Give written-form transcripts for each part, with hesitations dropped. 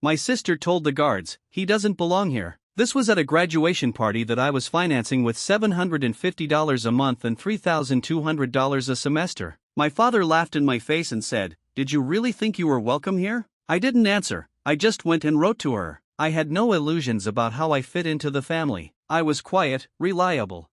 My sister told the guards, "He doesn't belong here." This was at a graduation party that I was financing with $750 a month and $3,200 a semester. My father laughed in my face and said, "Did you really think you were welcome here?" I didn't answer, I just went and wrote to her. I had no illusions about how I fit into the family. I was quiet, reliable.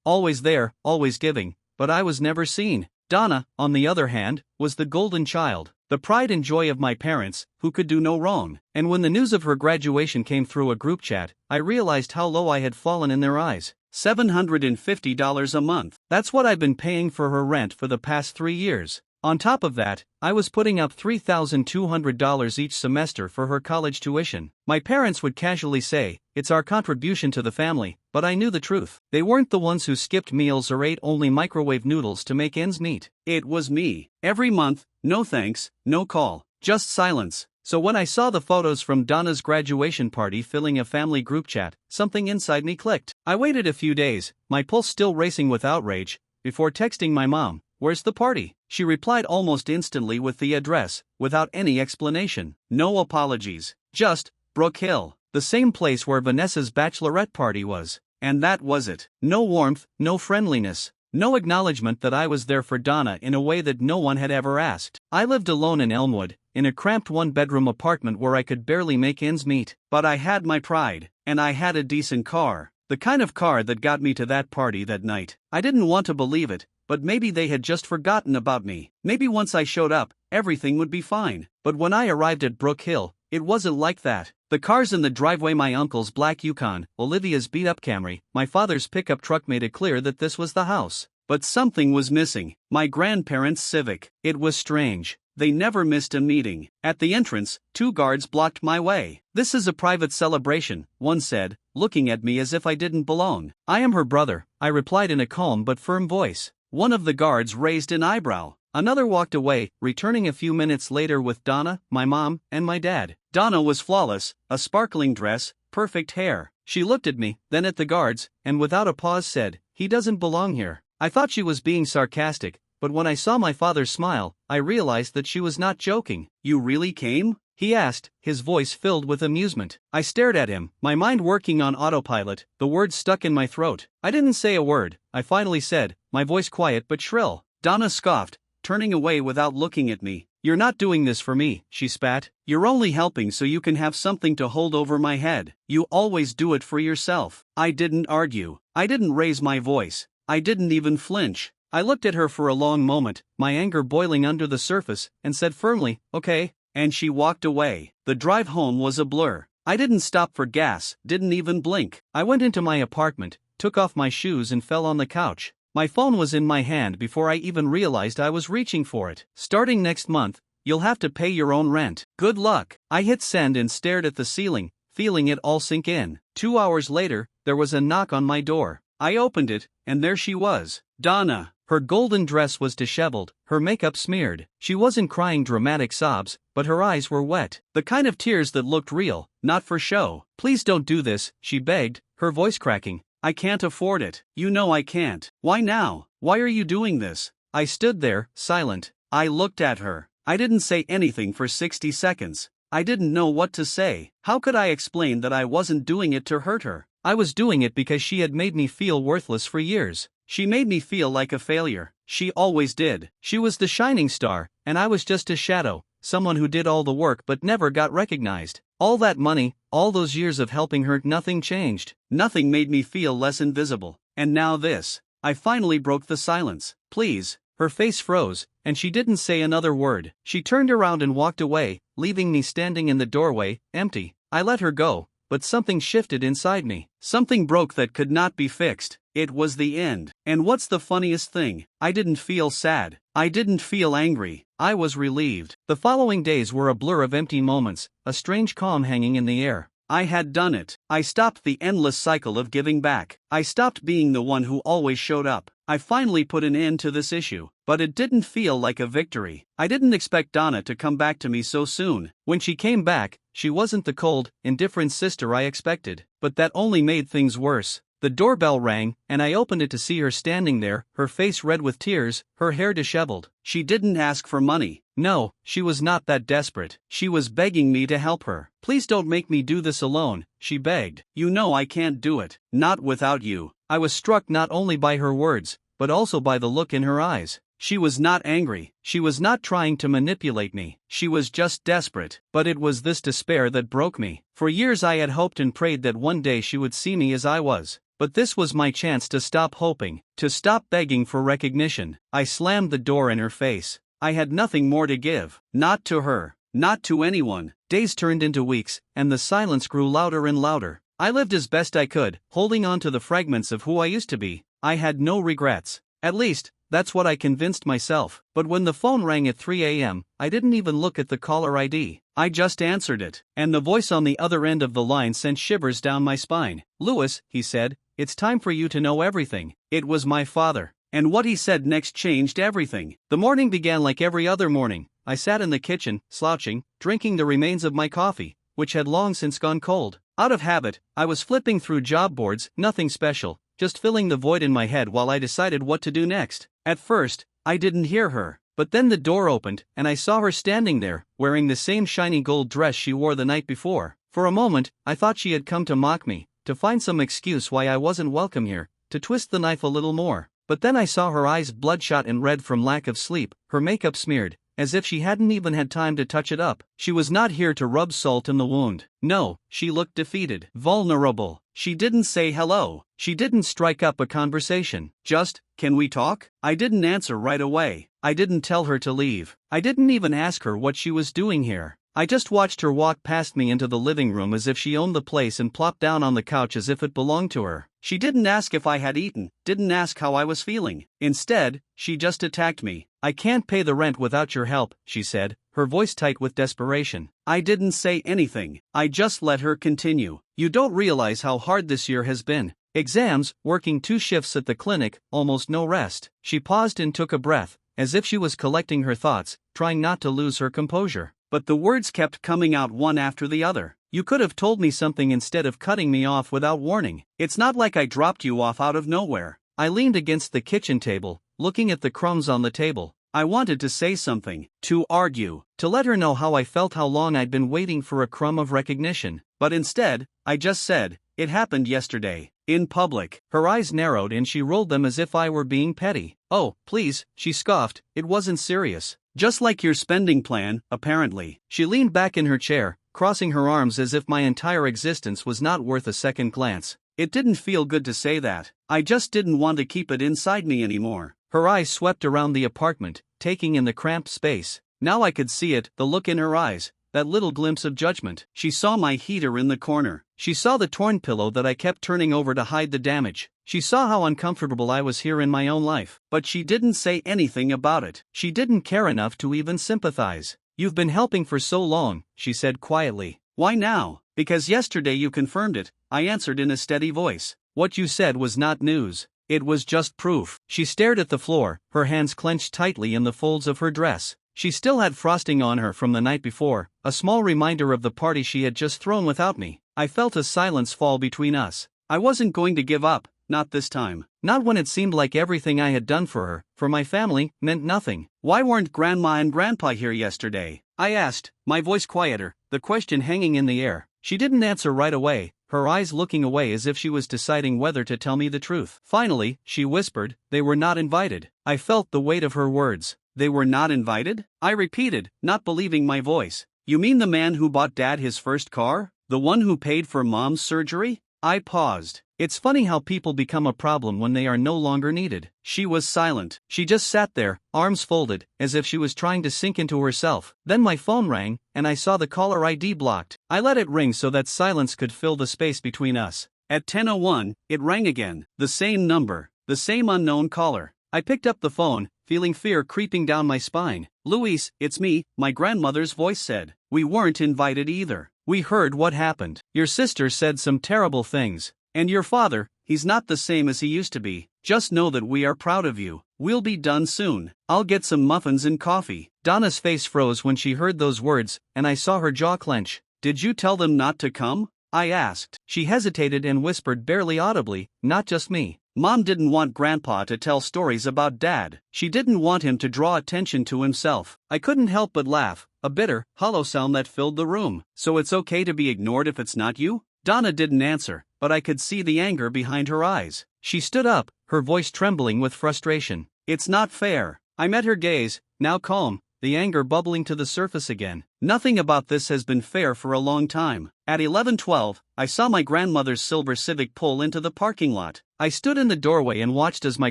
Always there, always giving, but I was never seen. Donna, on the other hand, was the golden child, the pride and joy of my parents, who could do no wrong. And when the news of her graduation came through a group chat, I realized how low I had fallen in their eyes. $750 a month. That's what I've been paying for her rent for the past 3 years. On top of that, I was putting up $3,200 each semester for her college tuition. My parents would casually say, "It's our contribution to the family," but I knew the truth. They weren't the ones who skipped meals or ate only microwave noodles to make ends meet. It was me. Every month, no thanks, no call, just silence. So when I saw the photos from Donna's graduation party filling a family group chat, something inside me clicked. I waited a few days, my pulse still racing with outrage, before texting my mom, "Where's the party?" She replied almost instantly with the address, without any explanation. No apologies. Just, Brook Hill, the same place where Vanessa's bachelorette party was. And that was it. No warmth, no friendliness. No acknowledgement that I was there for Donna in a way that no one had ever asked. I lived alone in Elmwood, in a cramped one-bedroom apartment where I could barely make ends meet. But I had my pride, and I had a decent car. The kind of car that got me to that party that night. I didn't want to believe it, but maybe they had just forgotten about me. Maybe once I showed up, everything would be fine. But when I arrived at Brook Hill, it wasn't like that. The cars in the driveway, my uncle's black Yukon, Olivia's beat-up Camry, my father's pickup truck made it clear that this was the house. But something was missing. My grandparents' Civic. It was strange. They never missed a meeting. At the entrance, 2 guards blocked my way. "This is a private celebration," one said, looking at me as if I didn't belong. "I am her brother," I replied in a calm but firm voice. One of the guards raised an eyebrow. Another walked away, returning a few minutes later with Donna, my mom, and my dad. Donna was flawless, a sparkling dress, perfect hair. She looked at me, then at the guards, and without a pause said, "He doesn't belong here." I thought she was being sarcastic, but when I saw my father smile, I realized that she was not joking. "You really came?" he asked, his voice filled with amusement. I stared at him, my mind working on autopilot, the words stuck in my throat. I didn't say a word, I finally said, my voice quiet but shrill. Donna scoffed, turning away without looking at me. "You're not doing this for me," she spat. "You're only helping so you can have something to hold over my head. You always do it for yourself." I didn't argue. I didn't raise my voice. I didn't even flinch. I looked at her for a long moment, my anger boiling under the surface, and said firmly, "Okay," and she walked away. The drive home was a blur. I didn't stop for gas, didn't even blink. I went into my apartment, took off my shoes and fell on the couch. My phone was in my hand before I even realized I was reaching for it. "Starting next month, you'll have to pay your own rent. Good luck." I hit send and stared at the ceiling, feeling it all sink in. 2 hours later, there was a knock on my door. I opened it, and there she was, Donna. Her golden dress was disheveled, her makeup smeared. She wasn't crying dramatic sobs, but her eyes were wet. The kind of tears that looked real, not for show. "Please don't do this," she begged, her voice cracking. "I can't afford it. You know I can't." "Why now? Why are you doing this?" I stood there, silent. I looked at her. I didn't say anything for 60 seconds. I didn't know what to say. How could I explain that I wasn't doing it to hurt her? I was doing it because she had made me feel worthless for years. She made me feel like a failure. She always did. She was the shining star, and I was just a shadow, someone who did all the work but never got recognized. All that money, all those years of helping her, nothing changed. Nothing made me feel less invisible. And now this. I finally broke the silence. "Please." Her face froze, and she didn't say another word. She turned around and walked away, leaving me standing in the doorway, empty. I let her go, but something shifted inside me. Something broke that could not be fixed. It was the end. And what's the funniest thing? I didn't feel sad. I didn't feel angry. I was relieved. The following days were a blur of empty moments, a strange calm hanging in the air. I had done it. I stopped the endless cycle of giving back. I stopped being the one who always showed up. I finally put an end to this issue. But it didn't feel like a victory. I didn't expect Donna to come back to me so soon. When she came back, she wasn't the cold, indifferent sister I expected. But that only made things worse. The doorbell rang, and I opened it to see her standing there, her face red with tears, her hair disheveled. She didn't ask for money. No, she was not that desperate. She was begging me to help her. "Please don't make me do this alone," she begged. "You know I can't do it. Not without you." I was struck not only by her words, but also by the look in her eyes. She was not angry, she was not trying to manipulate me, she was just desperate. But it was this despair that broke me. For years I had hoped and prayed that one day she would see me as I was. But this was my chance to stop hoping, to stop begging for recognition. I slammed the door in her face. I had nothing more to give. Not to her. Not to anyone. Days turned into weeks, and the silence grew louder and louder. I lived as best I could, holding on to the fragments of who I used to be. I had no regrets. At least, that's what I convinced myself. But when the phone rang at 3 a.m., I didn't even look at the caller ID. I just answered it. And the voice on the other end of the line sent shivers down my spine. "Louis," he said, "it's time for you to know everything." It was my father. And what he said next changed everything. The morning began like every other morning. I sat in the kitchen, slouching, drinking the remains of my coffee, which had long since gone cold. Out of habit, I was flipping through job boards, nothing special, just filling the void in my head while I decided what to do next. At first, I didn't hear her, but then the door opened, and I saw her standing there, wearing the same shiny gold dress she wore the night before. For a moment, I thought she had come to mock me, to find some excuse why I wasn't welcome here, to twist the knife a little more. But then I saw her eyes bloodshot and red from lack of sleep, her makeup smeared, as if she hadn't even had time to touch it up. She was not here to rub salt in the wound. No, she looked defeated, vulnerable. She didn't say hello. She didn't strike up a conversation. Just, "Can we talk?" I didn't answer right away. I didn't tell her to leave. I didn't even ask her what she was doing here. I just watched her walk past me into the living room as if she owned the place and plopped down on the couch as if it belonged to her. She didn't ask if I had eaten, didn't ask how I was feeling. Instead, she just attacked me. "I can't pay the rent without your help," she said, her voice tight with desperation. I didn't say anything. I just let her continue. "You don't realize how hard this year has been. Exams, working 2 shifts at the clinic, almost no rest." She paused and took a breath, as if she was collecting her thoughts, trying not to lose her composure. But the words kept coming out one after the other. "You could have told me something instead of cutting me off without warning. It's not like I dropped you off out of nowhere." I leaned against the kitchen table, looking at the crumbs on the table. I wanted to say something, to argue, to let her know how I felt, how long I'd been waiting for a crumb of recognition. But instead, I just said, "It happened yesterday, in public." Her eyes narrowed and she rolled them as if I were being petty. "Oh, please," she scoffed, "it wasn't serious. Just like your spending plan, apparently." She leaned back in her chair, crossing her arms as if my entire existence was not worth a second glance. It didn't feel good to say that. I just didn't want to keep it inside me anymore. Her eyes swept around the apartment, taking in the cramped space. Now I could see it, the look in her eyes, that little glimpse of judgment. She saw my heater in the corner. She saw the torn pillow that I kept turning over to hide the damage. She saw how uncomfortable I was here in my own life. But she didn't say anything about it. She didn't care enough to even sympathize. "You've been helping for so long," she said quietly. "Why now?" "Because yesterday you confirmed it," I answered in a steady voice. "What you said was not news. It was just proof." She stared at the floor, her hands clenched tightly in the folds of her dress. She still had frosting on her from the night before, a small reminder of the party she had just thrown without me. I felt a silence fall between us. I wasn't going to give up, not this time. Not when it seemed like everything I had done for her, for my family, meant nothing. "Why weren't Grandma and Grandpa here yesterday?" I asked, my voice quieter, the question hanging in the air. She didn't answer right away, her eyes looking away as if she was deciding whether to tell me the truth. Finally, she whispered, "They were not invited." I felt the weight of her words. "They were not invited?" I repeated, not believing my voice. "You mean the man who bought Dad his first car? The one who paid for Mom's surgery?" I paused. It's funny how people become a problem when they are no longer needed. She was silent. She just sat there, arms folded, as if she was trying to sink into herself. Then my phone rang, and I saw the caller ID blocked. I let it ring so that silence could fill the space between us. At 10:01, it rang again. The same number, the same unknown caller. I picked up the phone, feeling fear creeping down my spine. "Luis, it's me," my grandmother's voice said. "We weren't invited either. We heard what happened. Your sister said some terrible things. And your father, he's not the same as he used to be. Just know that we are proud of you. We'll be done soon. I'll get some muffins and coffee." Donna's face froze when she heard those words, and I saw her jaw clench. "Did you tell them not to come?" I asked. She hesitated and whispered barely audibly, "Not just me. Mom didn't want Grandpa to tell stories about Dad. She didn't want him to draw attention to himself. I couldn't help but laugh, a bitter, hollow sound that filled the room. So it's okay to be ignored if it's not you? Donna didn't answer, but I could see the anger behind her eyes. She stood up, her voice trembling with frustration. It's not fair. I met her gaze, now calm, the anger bubbling to the surface again. Nothing about this has been fair for a long time. At 11:12, I saw my grandmother's silver Civic pull into the parking lot. I stood in the doorway and watched as my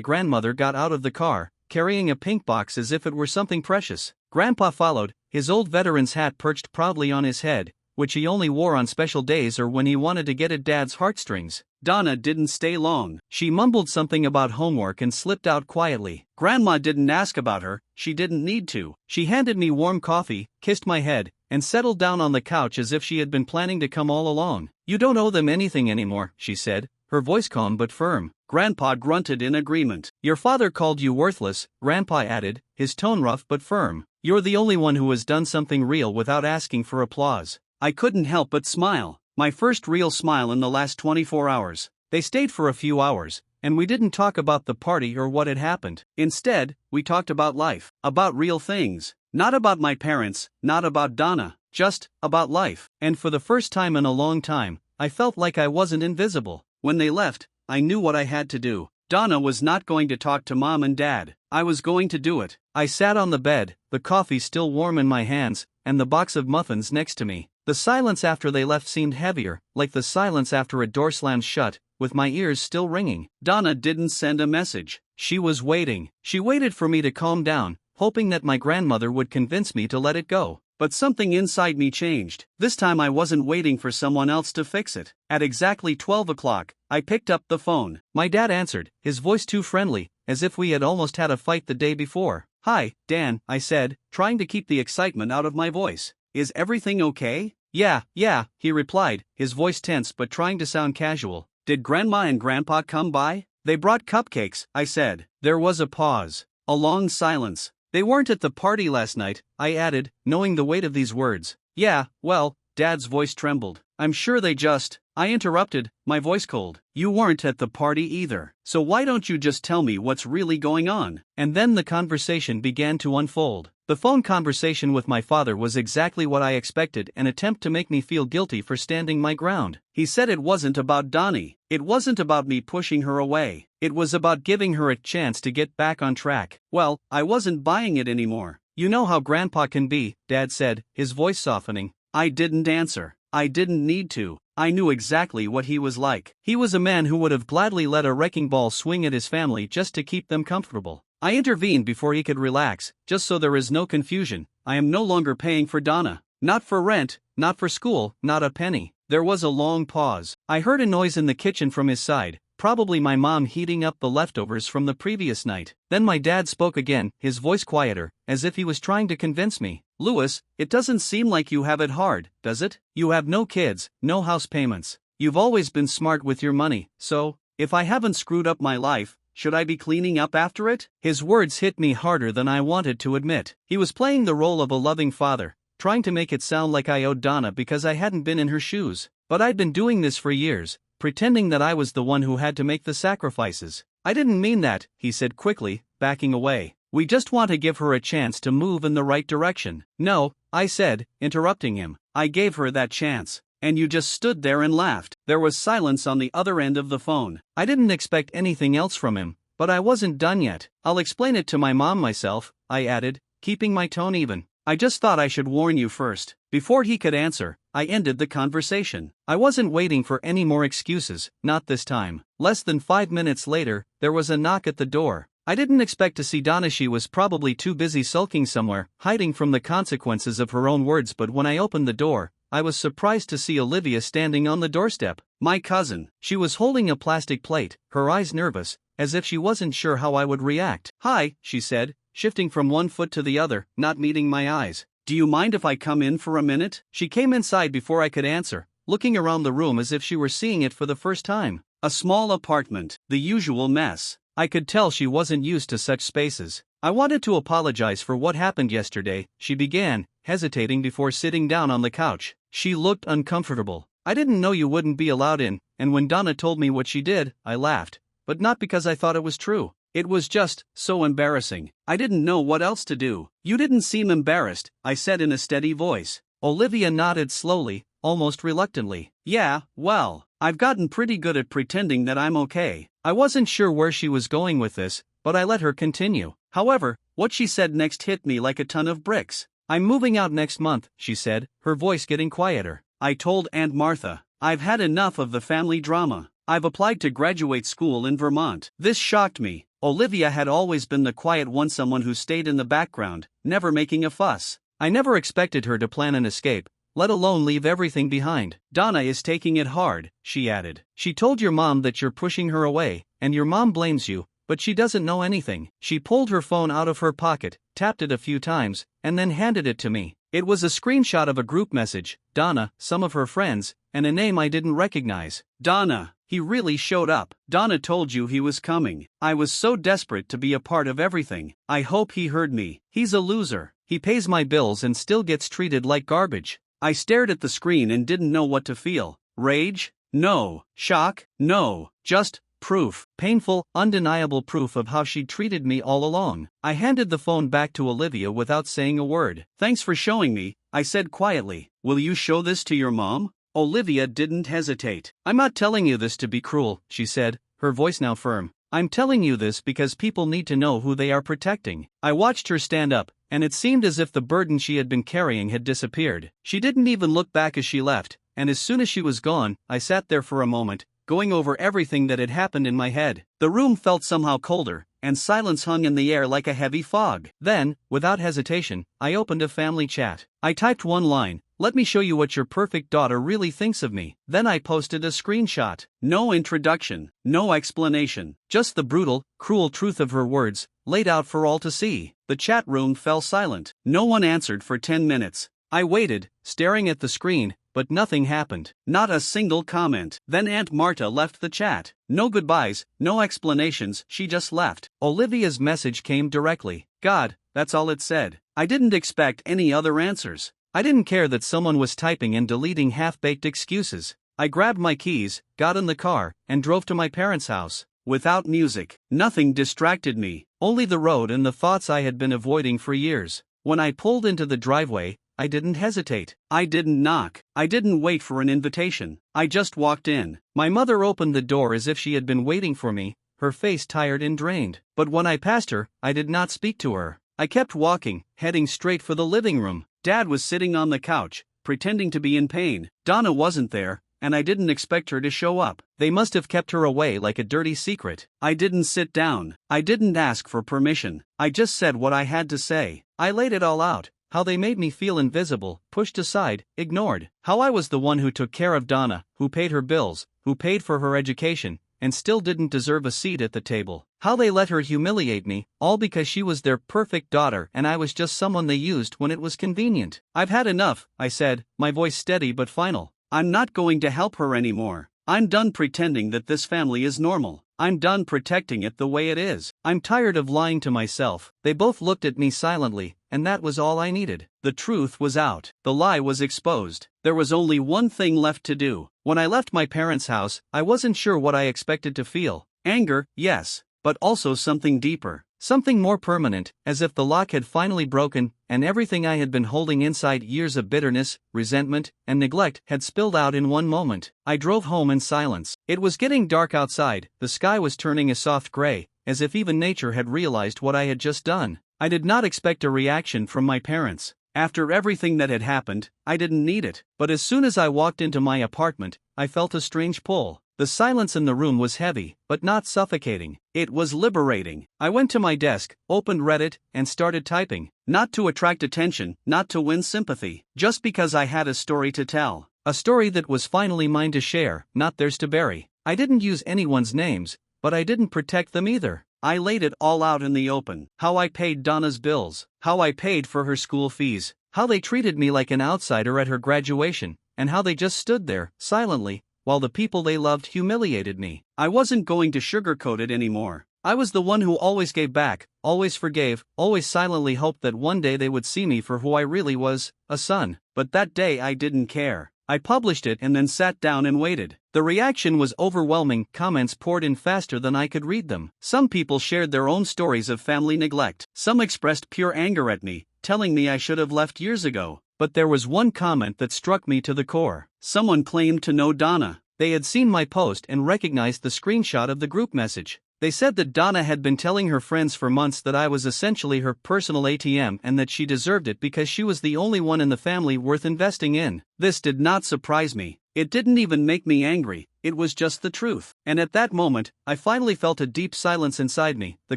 grandmother got out of the car, carrying a pink box as if it were something precious. Grandpa followed, his old veteran's hat perched proudly on his head, which he only wore on special days or when he wanted to get at Dad's heartstrings. Donna didn't stay long. She mumbled something about homework and slipped out quietly. Grandma didn't ask about her, she didn't need to. She handed me warm coffee, kissed my head, and settled down on the couch as if she had been planning to come all along. You don't owe them anything anymore, she said, her voice calm but firm. Grandpa grunted in agreement. Your father called you worthless, Grandpa added, his tone rough but firm. You're the only one who has done something real without asking for applause. I couldn't help but smile. My first real smile in the last 24 hours. They stayed for a few hours, and we didn't talk about the party or what had happened. Instead, we talked about life, about real things. Not about my parents, not about Donna, just about life. And for the first time in a long time, I felt like I wasn't invisible. When they left, I knew what I had to do. Donna was not going to talk to Mom and Dad. I was going to do it. I sat on the bed, the coffee still warm in my hands, and the box of muffins next to me. The silence after they left seemed heavier, like the silence after a door slams shut, with my ears still ringing. Donna didn't send a message. She was waiting. She waited for me to calm down, hoping that my grandmother would convince me to let it go. But something inside me changed. This time I wasn't waiting for someone else to fix it. At exactly 12 o'clock, I picked up the phone. My dad answered, his voice too friendly, as if we had almost had a fight the day before. Hi, Dan, I said, trying to keep the excitement out of my voice. Is everything okay? Yeah, he replied, his voice tense but trying to sound casual. Did Grandma and Grandpa come by? They brought cupcakes, I said. There was a pause. A long silence. They weren't at the party last night, I added, knowing the weight of these words. Yeah, well, Dad's voice trembled. I'm sure they just... I interrupted, my voice cold. You weren't at the party either. So why don't you just tell me what's really going on? And then the conversation began to unfold. The phone conversation with my father was exactly what I expected, an attempt to make me feel guilty for standing my ground. He said it wasn't about Donnie. It wasn't about me pushing her away. It was about giving her a chance to get back on track. Well, I wasn't buying it anymore. You know how Grandpa can be, Dad said, his voice softening. I didn't answer. I didn't need to. I knew exactly what he was like. He was a man who would have gladly let a wrecking ball swing at his family just to keep them comfortable. I intervened before he could relax, just so there is no confusion. I am no longer paying for Donna. Not for rent, not for school, not a penny. There was a long pause. I heard a noise in the kitchen from his side, probably my mom heating up the leftovers from the previous night. Then my dad spoke again, his voice quieter, as if he was trying to convince me. Louis, it doesn't seem like you have it hard, does it? You have no kids, no house payments. You've always been smart with your money, so, if I haven't screwed up my life, should I be cleaning up after it? His words hit me harder than I wanted to admit. He was playing the role of a loving father, trying to make it sound like I owed Donna because I hadn't been in her shoes. But I'd been doing this for years, pretending that I was the one who had to make the sacrifices. I didn't mean that, he said quickly, backing away. We just want to give her a chance to move in the right direction. No, I said, interrupting him. I gave her that chance. And you just stood there and laughed. There was silence on the other end of the phone. I didn't expect anything else from him, but I wasn't done yet. I'll explain it to my mom myself, I added, keeping my tone even. I just thought I should warn you first. Before he could answer, I ended the conversation. I wasn't waiting for any more excuses, not this time. Less than 5 minutes later, there was a knock at the door. I didn't expect to see Donna. She was probably too busy sulking somewhere, hiding from the consequences of her own words, but when I opened the door, I was surprised to see Olivia standing on the doorstep. My cousin. She was holding a plastic plate, her eyes nervous, as if she wasn't sure how I would react. Hi, she said, shifting from one foot to the other, not meeting my eyes. Do you mind if I come in for a minute? She came inside before I could answer, looking around the room as if she were seeing it for the first time. A small apartment, the usual mess. I could tell she wasn't used to such spaces. I wanted to apologize for what happened yesterday, she began, hesitating before sitting down on the couch. She looked uncomfortable. I didn't know you wouldn't be allowed in, and when Donna told me what she did, I laughed. but not because I thought it was true. It was just so embarrassing. I didn't know what else to do. You didn't seem embarrassed, I said in a steady voice. Olivia nodded slowly, almost reluctantly. Yeah, well, I've gotten pretty good at pretending that I'm okay. I wasn't sure where she was going with this, but I let her continue. However, what she said next hit me like a ton of bricks. I'm moving out next month, she said, her voice getting quieter. I told Aunt Martha, I've had enough of the family drama. I've applied to graduate school in Vermont. This shocked me. Olivia had always been the quiet one, someone who stayed in the background, never making a fuss. I never expected her to plan an escape, let alone leave everything behind. Donna is taking it hard, she added. She told your mom that you're pushing her away, and your mom blames you, but she doesn't know anything. She pulled her phone out of her pocket, tapped it a few times, and then handed it to me. It was a screenshot of a group message, Donna, some of her friends, and a name I didn't recognize. Donna, he really showed up. Donna told you he was coming. I was so desperate to be a part of everything. I hope he heard me. He's a loser. He pays my bills and still gets treated like garbage. I stared at the screen and didn't know what to feel. Rage? No. Shock? No. Just proof. Painful, undeniable proof of how she'd treated me all along. I handed the phone back to Olivia without saying a word. Thanks for showing me, I said quietly. Will you show this to your mom? Olivia didn't hesitate. I'm not telling you this to be cruel, she said, her voice now firm. I'm telling you this because people need to know who they are protecting. I watched her stand up, and it seemed as if the burden she had been carrying had disappeared. She didn't even look back as she left, and as soon as she was gone, I sat there for a moment, going over everything that had happened in my head. The room felt somehow colder, and silence hung in the air like a heavy fog. Then, without hesitation, I opened a family chat. I typed one line, "Let me show you what your perfect daughter really thinks of me." Then I posted a screenshot. No introduction, no explanation, just the brutal, cruel truth of her words, laid out for all to see. The chat room fell silent. No one answered for 10 minutes. I waited, staring at the screen, but nothing happened. Not a single comment. Then Aunt Marta left the chat. No goodbyes, no explanations, she just left. Olivia's message came directly. God, that's all it said. I didn't expect any other answers. I didn't care that someone was typing and deleting half-baked excuses. I grabbed my keys, got in the car, and drove to my parents' house. Without music, nothing distracted me, only the road and the thoughts I had been avoiding for years. When I pulled into the driveway, I didn't hesitate. I didn't knock. I didn't wait for an invitation. I just walked in. My mother opened the door as if she had been waiting for me, her face tired and drained. But when I passed her, I did not speak to her. I kept walking, heading straight for the living room. Dad was sitting on the couch, pretending to be in pain. Donna wasn't there, and I didn't expect her to show up. They must have kept her away like a dirty secret. I didn't sit down. I didn't ask for permission. I just said what I had to say. I laid it all out. How they made me feel invisible, pushed aside, ignored. How I was the one who took care of Donna, who paid her bills, who paid for her education, and still didn't deserve a seat at the table. How they let her humiliate me, all because she was their perfect daughter and I was just someone they used when it was convenient. I've had enough, I said, my voice steady but final. I'm not going to help her anymore. I'm done pretending that this family is normal. I'm done protecting it the way it is. I'm tired of lying to myself. They both looked at me silently, and that was all I needed. The truth was out. The lie was exposed. There was only one thing left to do. When I left my parents' house, I wasn't sure what I expected to feel. Anger, yes, but also something deeper. Something more permanent, as if the lock had finally broken, and everything I had been holding inside, years of bitterness, resentment, and neglect, had spilled out in one moment. I drove home in silence. It was getting dark outside, the sky was turning a soft gray, as if even nature had realized what I had just done. I did not expect a reaction from my parents. After everything that had happened, I didn't need it. But as soon as I walked into my apartment, I felt a strange pull. The silence in the room was heavy, but not suffocating. It was liberating. I went to my desk, opened Reddit, and started typing. Not to attract attention, not to win sympathy. Just because I had a story to tell. A story that was finally mine to share, not theirs to bury. I didn't use anyone's names, but I didn't protect them either. I laid it all out in the open. How I paid Donna's bills. How I paid for her school fees. How they treated me like an outsider at her graduation. And how they just stood there, silently, while the people they loved humiliated me. I wasn't going to sugarcoat it anymore. I was the one who always gave back, always forgave, always silently hoped that one day they would see me for who I really was, a son. But that day I didn't care. I published it and then sat down and waited. The reaction was overwhelming, comments poured in faster than I could read them. Some people shared their own stories of family neglect. Some expressed pure anger at me, telling me I should have left years ago. But there was one comment that struck me to the core. Someone claimed to know Donna. They had seen my post and recognized the screenshot of the group message. They said that Donna had been telling her friends for months that I was essentially her personal ATM and that she deserved it because she was the only one in the family worth investing in. This did not surprise me. It didn't even make me angry, it was just the truth. And at that moment, I finally felt a deep silence inside me, the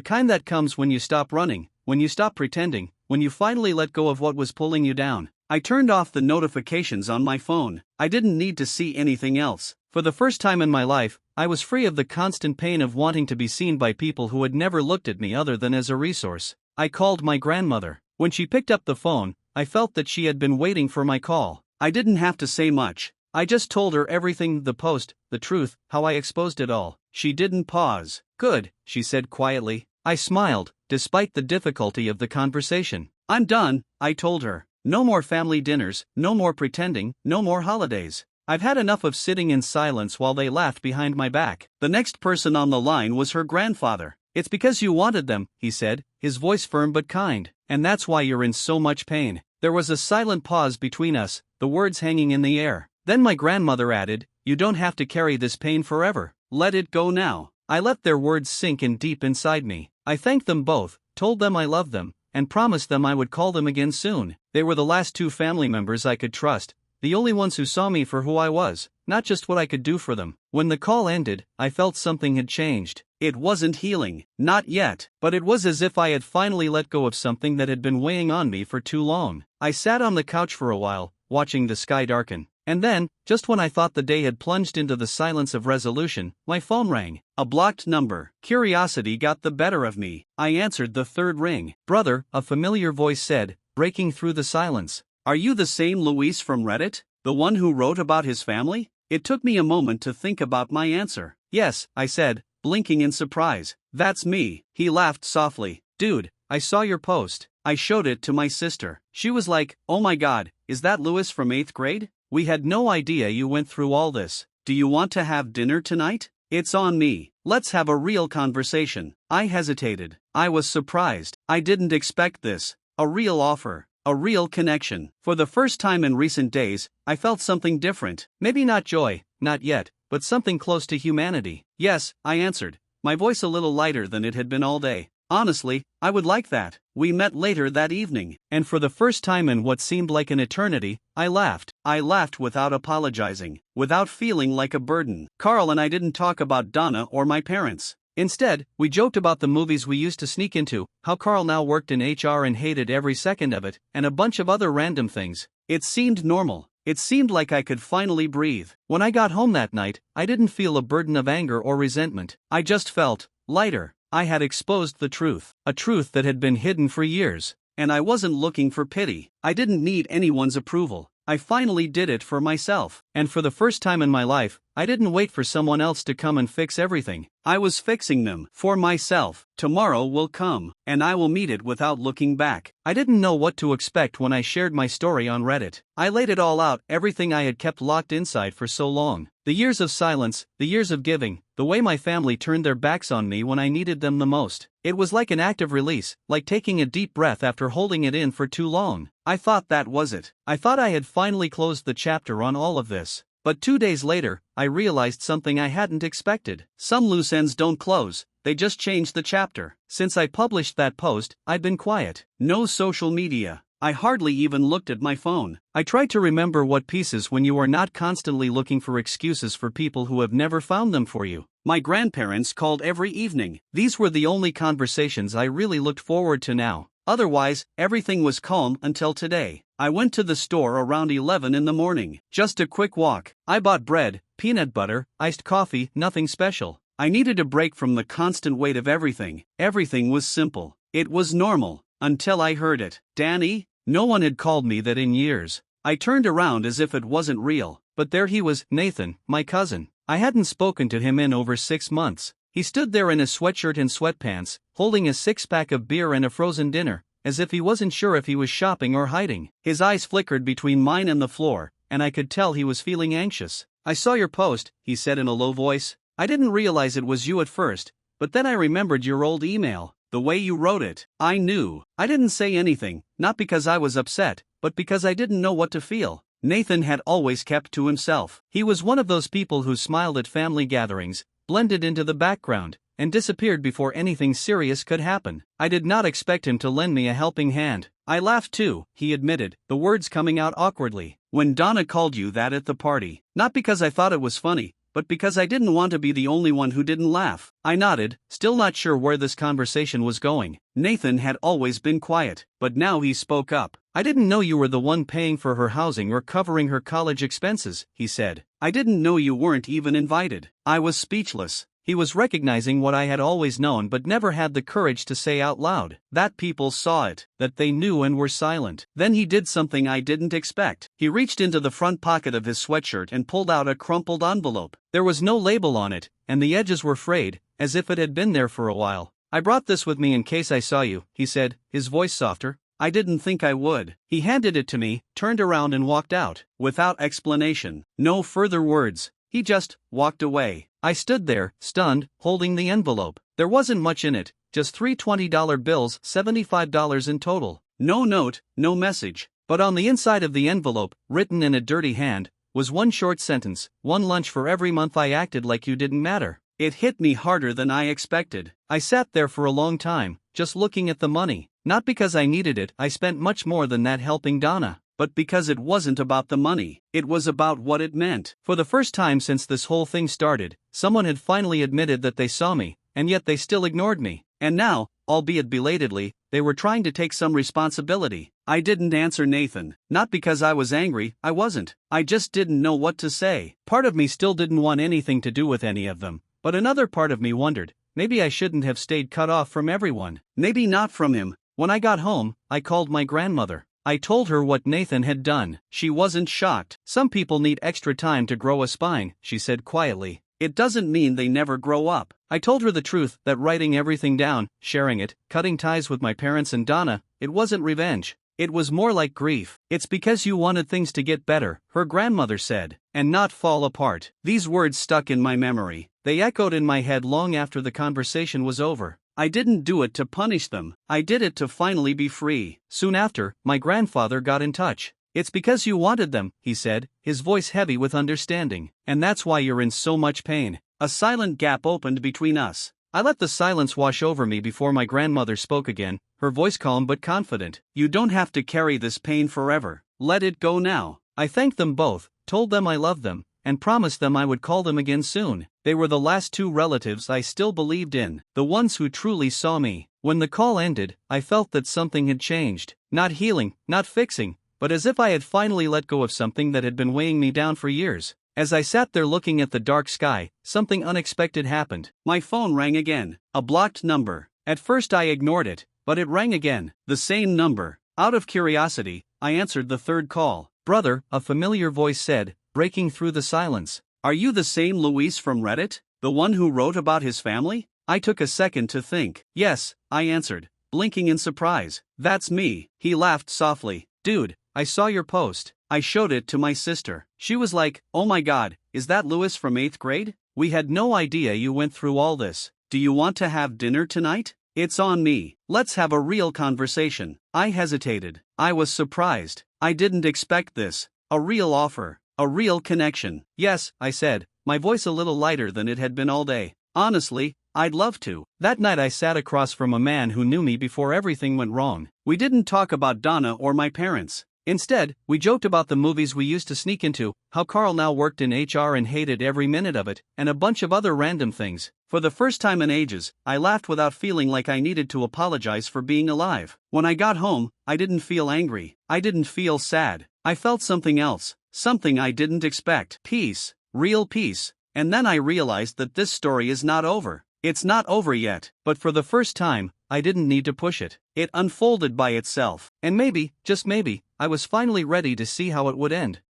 kind that comes when you stop running, when you stop pretending, when you finally let go of what was pulling you down. I turned off the notifications on my phone. I didn't need to see anything else. For the first time in my life, I was free of the constant pain of wanting to be seen by people who had never looked at me other than as a resource. I called my grandmother. When she picked up the phone, I felt that she had been waiting for my call. I didn't have to say much. I just told her everything, the post, the truth, how I exposed it all. She didn't pause. "Good," she said quietly. I smiled, despite the difficulty of the conversation. "I'm done," I told her. "No more family dinners, no more pretending, no more holidays. I've had enough of sitting in silence while they laughed behind my back." The next person on the line was her grandfather. "It's because you wanted them," he said, his voice firm but kind, "and that's why you're in so much pain." There was a silent pause between us, the words hanging in the air. Then my grandmother added, "You don't have to carry this pain forever. Let it go now." I let their words sink in deep inside me. I thanked them both, told them I loved them, and promised them I would call them again soon. They were the last two family members I could trust, the only ones who saw me for who I was, not just what I could do for them. When the call ended, I felt something had changed. It wasn't healing, not yet, but it was as if I had finally let go of something that had been weighing on me for too long. I sat on the couch for a while, watching the sky darken. And then, just when I thought the day had plunged into the silence of resolution, my phone rang. A blocked number. Curiosity got the better of me. I answered the third ring. "Brother," a familiar voice said, breaking through the silence. "Are you the same Luis from Reddit? The one who wrote about his family?" It took me a moment to think about my answer. "Yes," I said, blinking in surprise. "That's me." He laughed softly. "Dude, I saw your post." I showed it to my sister. She was like, "Oh my god, is that Luis from 8th grade? We had no idea you went through all this. Do you want to have dinner tonight? It's on me. Let's have a real conversation." I hesitated. I was surprised. I didn't expect this. A real offer. A real connection. For the first time in recent days, I felt something different. Maybe not joy, not yet, but something close to humanity. "Yes," I answered, my voice a little lighter than it had been all day. "Honestly, I would like that." We met later that evening, and for the first time in what seemed like an eternity, I laughed. I laughed without apologizing, without feeling like a burden. Carl and I didn't talk about Donna or my parents. Instead, we joked about the movies we used to sneak into, how Carl now worked in HR and hated every second of it, and a bunch of other random things. It seemed normal. It seemed like I could finally breathe. When I got home that night, I didn't feel a burden of anger or resentment. I just felt lighter. I had exposed the truth, a truth that had been hidden for years. And I wasn't looking for pity. I didn't need anyone's approval. I finally did it for myself. And for the first time in my life, I didn't wait for someone else to come and fix everything. I was fixing them for myself. Tomorrow will come, and I will meet it without looking back. I didn't know what to expect when I shared my story on Reddit. I laid it all out, everything I had kept locked inside for so long. The years of silence, the years of giving, the way my family turned their backs on me when I needed them the most. It was like an act of release, like taking a deep breath after holding it in for too long. I thought that was it. I thought I had finally closed the chapter on all of this. But 2 days later, I realized something I hadn't expected. Some loose ends don't close, they just change the chapter. Since I published that post, I'd been quiet. No social media. I hardly even looked at my phone. I tried to remember what pieces when you are not constantly looking for excuses for people who have never found them for you. My grandparents called every evening. These were the only conversations I really looked forward to now. Otherwise, everything was calm until today. I went to the store around 11 in the morning. Just a quick walk. I bought bread, peanut butter, iced coffee, nothing special. I needed a break from the constant weight of everything. Everything was simple. It was normal. Until I heard it. "Danny?" No one had called me that in years. I turned around as if it wasn't real. But there he was, Nathan, my cousin. I hadn't spoken to him in over 6 months. He stood there in a sweatshirt and sweatpants, holding a 6-pack of beer and a frozen dinner, as if he wasn't sure if he was shopping or hiding. His eyes flickered between mine and the floor, and I could tell he was feeling anxious. "I saw your post," he said in a low voice. "I didn't realize it was you at first, but then I remembered your old email. The way you wrote it, I knew." I didn't say anything, not because I was upset, but because I didn't know what to feel. Nathan had always kept to himself. He was one of those people who smiled at family gatherings, blended into the background, and disappeared before anything serious could happen. I did not expect him to lend me a helping hand. "I laughed too," he admitted, the words coming out awkwardly, "when Donna called you that at the party. Not because I thought it was funny, but because I didn't want to be the only one who didn't laugh." I nodded, still not sure where this conversation was going. Nathan had always been quiet, but now he spoke up. "I didn't know you were the one paying for her housing or covering her college expenses," he said. "I didn't know you weren't even invited." I was speechless. He was recognizing what I had always known but never had the courage to say out loud. That people saw it, that they knew and were silent. Then he did something I didn't expect. He reached into the front pocket of his sweatshirt and pulled out a crumpled envelope. There was no label on it, and the edges were frayed, as if it had been there for a while. "I brought this with me in case I saw you," he said, his voice softer. "I didn't think I would." He handed it to me, turned around and walked out, without explanation. No further words. He just walked away. I stood there, stunned, holding the envelope. There wasn't much in it, just three $20 bills, $75 in total. No note, no message. But on the inside of the envelope, written in a dirty hand, was one short sentence: "One lunch for every month I acted like you didn't matter." It hit me harder than I expected. I sat there for a long time, just looking at the money. Not because I needed it, I spent much more than that helping Donna. But because it wasn't about the money, it was about what it meant. For the first time since this whole thing started, someone had finally admitted that they saw me, and yet they still ignored me. And now, albeit belatedly, they were trying to take some responsibility. I didn't answer Nathan, not because I was angry, I wasn't. I just didn't know what to say. Part of me still didn't want anything to do with any of them, but another part of me wondered, maybe I shouldn't have stayed cut off from everyone. Maybe not from him. When I got home, I called my grandmother. I told her what Nathan had done. She wasn't shocked. "Some people need extra time to grow a spine," she said quietly. "It doesn't mean they never grow up." I told her the truth, that writing everything down, sharing it, cutting ties with my parents and Donna, it wasn't revenge. It was more like grief. "It's because you wanted things to get better," her grandmother said, "and not fall apart." These words stuck in my memory. They echoed in my head long after the conversation was over. I didn't do it to punish them. I did it to finally be free. Soon after, my grandfather got in touch. "It's because you wanted them," he said, his voice heavy with understanding. "And that's why you're in so much pain." A silent gap opened between us. I let the silence wash over me before my grandmother spoke again, her voice calm but confident. "You don't have to carry this pain forever. Let it go now." I thanked them both, told them I loved them, and promised them I would call them again soon. They were the last two relatives I still believed in, the ones who truly saw me. When the call ended, I felt that something had changed. Not healing, not fixing, but as if I had finally let go of something that had been weighing me down for years. As I sat there looking at the dark sky, something unexpected happened. My phone rang again. A blocked number. At first I ignored it, but it rang again. The same number. Out of curiosity, I answered the third call. "Brother," a familiar voice said, breaking through the silence. "Are you the same Luis from Reddit? The one who wrote about his family?" I took a second to think. "Yes," I answered, blinking in surprise. "That's me." He laughed softly. "Dude, I saw your post." I showed it to my sister. She was like, "Oh my god, is that Louis from 8th grade? We had no idea you went through all this. Do you want to have dinner tonight? It's on me. Let's have a real conversation." I hesitated. I was surprised. I didn't expect this. A real offer. A real connection. "Yes," I said, my voice a little lighter than it had been all day. "Honestly, I'd love to." That night I sat across from a man who knew me before everything went wrong. We didn't talk about Donna or my parents. Instead, we joked about the movies we used to sneak into, how Carl now worked in HR and hated every minute of it, and a bunch of other random things. For the first time in ages, I laughed without feeling like I needed to apologize for being alive. When I got home, I didn't feel angry. I didn't feel sad. I felt something else, something I didn't expect. Peace, real peace. And then I realized that this story is not over. It's not over yet, but for the first time, I didn't need to push it. It unfolded by itself. And maybe, just maybe, I was finally ready to see how it would end.